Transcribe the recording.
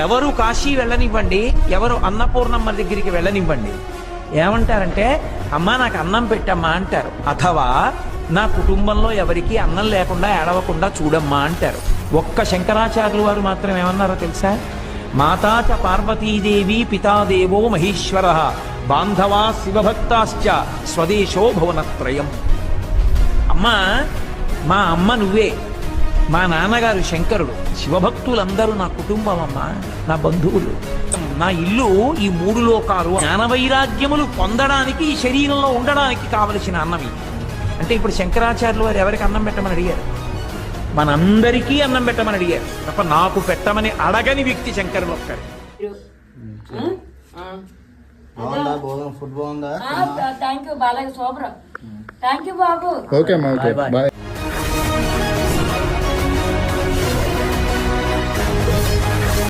ఎవరు కాశీ వెళ్ళనివ్వండి, ఎవరు అన్నపూర్ణమ్మ దగ్గరికి వెళ్ళనివ్వండి, ఏమంటారంటే అమ్మా నాకు అన్నం పెట్టమ్మా అంటారు. అథవా నా కుటుంబంలో ఎవరికి అన్నం లేకుండా ఏడవకుండా చూడమ్మా అంటారు. ఒక్క శంకరాచార్యులు వారు మాత్రం ఏమన్నారో తెలుసా? మాతాచ పార్వతీదేవి పితాదేవో మహేశ్వర బాంధవా శివభక్తాశ్చ స్వదేశో భువనత్రయం. అమ్మా, మా అమ్మ నువ్వే, మా నాన్నగారు శంకరుడు, శివభక్తులందరూ నా కుటుంబం అమ్మా, నా బంధువులు. నా ఇల్లు ఈ మూడు లోకాలు. జ్ఞానవైరాగ్యములు పొందడానికి ఈ శరీరంలో ఉండడానికి కావలసిన అన్నమి. అంటే ఇప్పుడు శంకరాచార్యులు వారు ఎవరికి అన్నం పెట్టమని అడిగారు? మనందరికీ అన్నం పెట్టమని అడిగారు తప్ప నాకు పెట్టమని అడగని వ్యక్తి శంకరులు ఒక్కరు. Thank you Balayya, super. Thank you Babu. Okay.